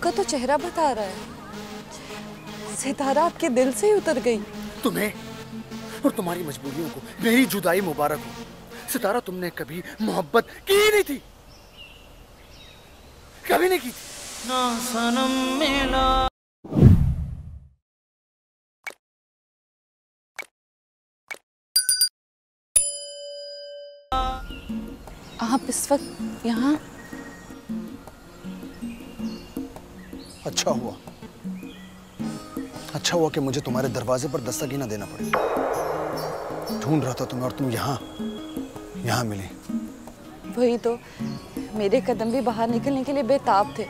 आपका तो चेहरा बता रहा है, सितारा आपके दिल से ही उतर गई। तुम्हें और तुम्हारी मजबूरियों को मेरी जुदाई मुबारक हो। सितारा, तुमने कभी मोहब्बत की ही नहीं थी, कभी नहीं की थी। ना सनम मिला। आप इस वक्त यहाँ? अच्छा हुआ कि मुझे तुम्हारे दरवाजे पर दस्तक ही ना देना पड़े। ढूंढ रहा था तुम्हें और तुम यहाँ मिली। वही तो, मेरे कदम भी बाहर निकलने के लिए बेताब थे,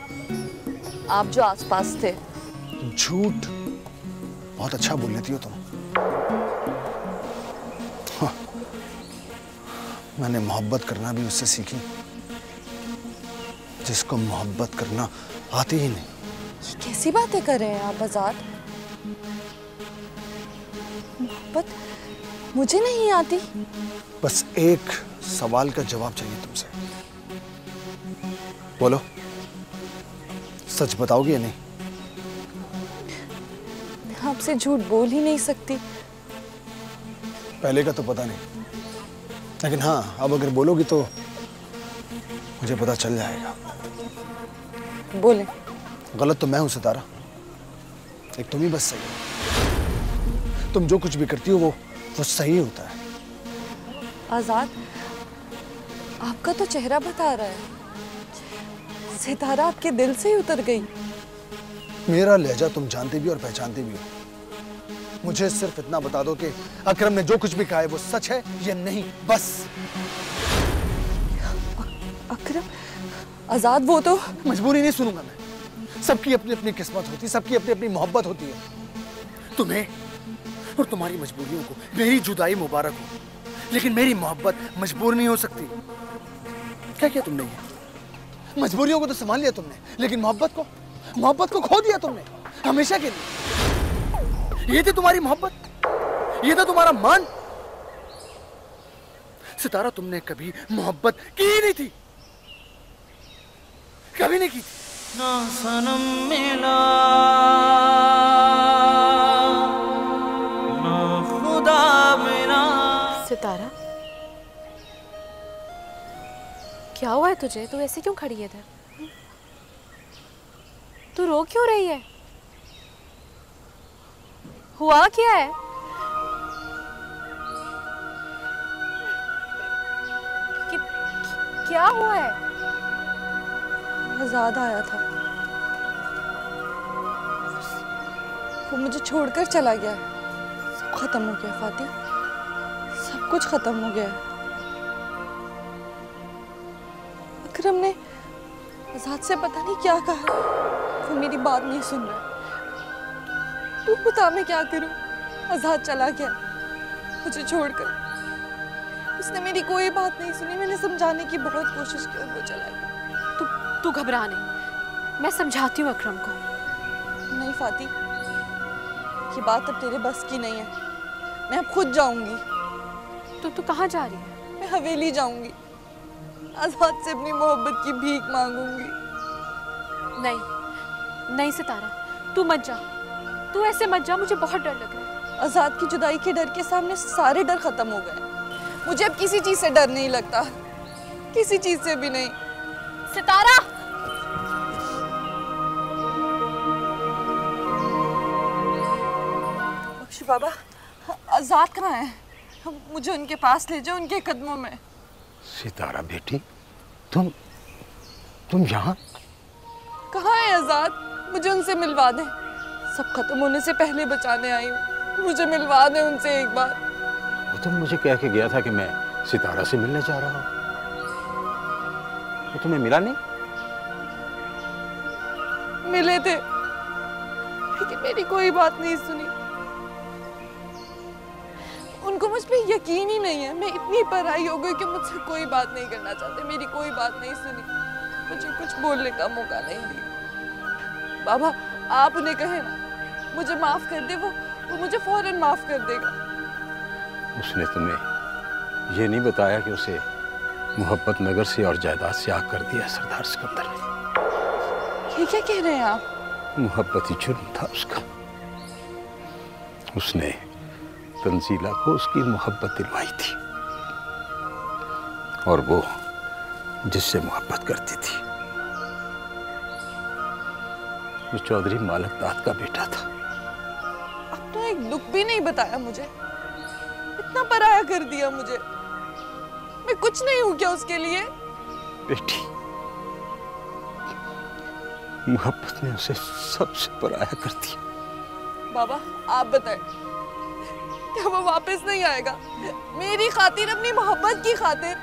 आप जो आसपास थे। झूठ बहुत अच्छा बोल लेती हो तुम। हाँ, मैंने मोहब्बत करना भी उससे सीखी जिसको मोहब्बत करना आती ही नहीं। कैसी बातें कर रहे हैं आप आजाद? मोहब्बत मुझे नहीं आती। बस एक सवाल का जवाब चाहिए तुमसे। बोलो, सच बताओगी या नहीं? मैं आपसे झूठ बोल ही नहीं सकती। पहले का तो पता नहीं, लेकिन हाँ, अब अगर बोलोगी तो मुझे पता चल जाएगा। बोले। गलत तो मैं हूं सितारा, एक तुम ही बस सही हो। तुम जो कुछ भी करती हो वो सही होता है। आजाद, आपका तो चेहरा बता रहा है, सितारा आपके दिल से ही उतर गई। मेरा लहजा तुम जानती भी और पहचानती भी हो। मुझे सिर्फ इतना बता दो कि अकरम ने जो कुछ भी कहा है वो सच है या नहीं, बस। अकरम? आजाद, वो तो मजबूरी नहीं सुनूंगा मैं। सबकी अपनी अपनी किस्मत होती है, सबकी अपनी अपनी मोहब्बत होती है। तुम्हें और तुम्हारी मजबूरियों को मेरी जुदाई मुबारक हो, लेकिन मेरी मोहब्बत मजबूर नहीं हो सकती। क्या किया तुमने? ये मजबूरियों को तो संभाल लिया तुमने, लेकिन मोहब्बत को खो दिया तुमने हमेशा के लिए। ये थी तुम्हारी मोहब्बत, ये था तुम्हारा मान। सितारा, तुमने कभी मोहब्बत की ही नहीं थी, कभी नहीं की थी। ना सनम मिला, ना खुदा मिला। सितारा, क्या हुआ है तुझे? तू ऐसे क्यों खड़ी है इधर? तू रो क्यों रही है? हुआ क्या है? क्या हुआ है? आजाद आया था, वो मुझे छोड़कर चला गया। सब खत्म हो गया फाती, सब कुछ खत्म हो गया। अकरम ने आजाद से पता नहीं क्या कहा, वो मेरी बात नहीं सुन रहा। तू बता मैं क्या करूं? आजाद चला गया मुझे छोड़कर, उसने मेरी कोई बात नहीं सुनी। मैंने समझाने की बहुत कोशिश की और वो चला गया। तू घबरा नहीं, मैं समझाती हूँ अकरम को। नहीं फाती, ये बात अब तेरे बस की नहीं है। मैं अब खुद जाऊंगी। तो तू कहाँ जा रही है? मैं हवेली जाऊंगी, आजाद से अपनी मोहब्बत की भीख मांगूंगी। नहीं नहीं सितारा, तू मत जा, तू ऐसे मत जा, मुझे बहुत डर लग रहा है। आजाद की जुदाई के डर के सामने सारे डर खत्म हो गए। मुझे अब किसी चीज से डर नहीं लगता, किसी चीज से भी नहीं। सितारा! बख्शी बाबा, आजाद कहाँ है? मुझे उनके पास ले जाओ, उनके कदमों में। सितारा बेटी, तुम यहाँ? कहाँ है आजाद? मुझे उनसे मिलवा दें, सब खत्म होने से पहले बचाने आई हूँ। मुझे मिलवा दें उनसे एक बार। वो तो मुझे कह के गया था कि मैं सितारा से मिलने जा रहा हूँ। वो तुम्हें मिला नहीं? मिले थे, लेकिन मेरी कोई बात नहीं सुनी। उनको मुझ पे यकीन ही नहीं है। मैं इतनी पराई हो गई कि मुझसे कोई बात नहीं करना चाहते। मेरी कोई बात नहीं सुनी, मुझे कुछ बोलने का मौका नहीं दिया। बाबा, आप उन्हें कहें ना मुझे माफ कर दे, वो मुझे फौरन माफ कर देगा। उसने तुम्हें ये नहीं बताया कि उसे मोहब्बत नगर से और जायदाद से आग कर दिया सरदार सिकंदर ने? ये क्या कह रहे हैं आप? मोहब्बत ही जुर्म था उसका। उसने तंजीला को उसकी मोहब्बत दिलवाई थी और वो जिससे मोहब्बत करती थी वो चौधरी मालक दाद का बेटा था। आपने एक दुख भी नहीं बताया मुझे, इतना पराया कर दिया मुझे। मैं कुछ नहीं हूं क्या उसके लिए? बेटी, मोहब्बत ने उसे सबसे पराया कर दिया। बाबा आप बताएं, क्या वो वापस नहीं आएगा मेरी खातिर, अपनी मोहब्बत की खातिर?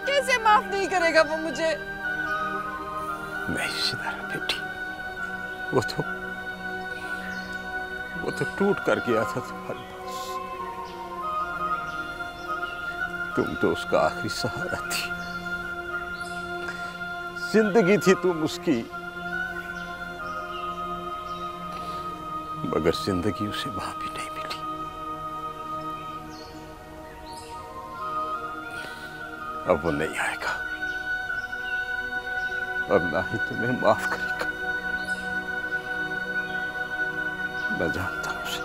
कैसे माफ नहीं करेगा वो मुझे? नहीं सितारा बेटी, वो तो टूट कर गया था तुम्हारे पास। तुम तो उसका आखिरी सहारा थी, जिंदगी थी तुम उसकी, मगर जिंदगी उसे वहां भी नहीं मिली। अब वो नहीं आएगा और ना ही तुम्हें माफ करेगा। मैं जानता हूं उसे।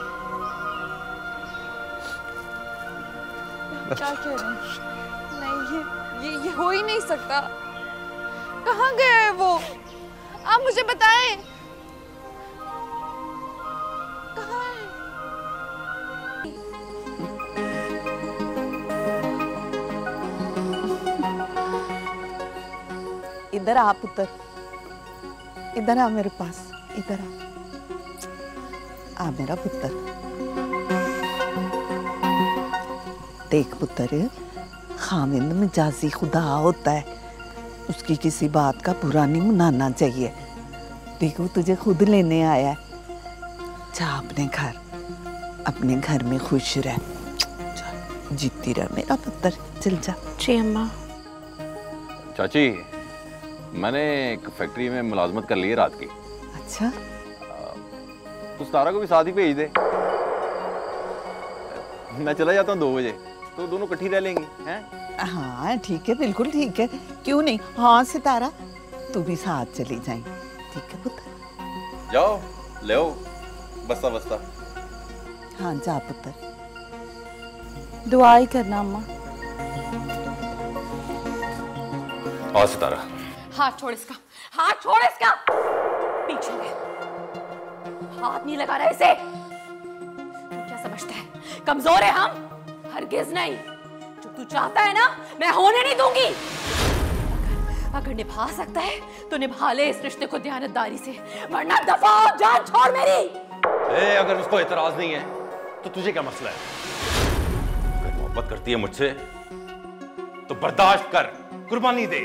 क्या कह रहे हैं? नहीं, ये हो ही नहीं सकता। कहाँ गया है वो? आप मुझे बताएं, कहाँ है? इधर आ पुत्र, इधर आ मेरे पास, इधर आ मेरा पुत्र। देख पुत्र, खामिंद मिजाजी खुदा होता है, उसकी किसी बात का बुरा नहीं मनाना चाहिए। देखो तुझे खुद लेने आया है, जा अपने घर में खुश रह, जीती रह मेरा पुत्र, चल जा। जी अम्मा। चाची, मैंने एक फैक्ट्री में मुलाजमत कर ली है रात की। अच्छा, तो सितारा को भी साथ ही भेज दे। मैं चला जाता हूँ 2 बजे, तो दोनों इकट्ठी रह लेंगी, हैं? हाँ ठीक है, बिल्कुल ठीक है, क्यों नहीं। हाँ सितारा, तू भी साथ चली जाएगी, ठीक है पुत्र? जाओ ले आओ बस्ता बस्ता। हाँ जा पुत्र। दुआ ही करना अम्मा। और सितारा, हाथ छोड़ इसका, हाथ छोड़ इसका, पीछे है। हाथ नहीं लगा रहा इसे। तू क्या समझता है कमजोर है हम? हरगिज नहीं। जो तू चाहता है ना, मैं होने नहीं दूंगी। अगर निभा सकता है तो निभा ले इस रिश्ते को दयानतदारी से, वरना दफा हो, जान छोड़ मेरी। अगर उसको एतराज नहीं है तो तुझे क्या मसला है? अगर मोहब्बत करती है मुझसे तो बर्दाश्त कर, कुर्बानी दे।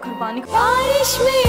कुर्बानी। बारिश में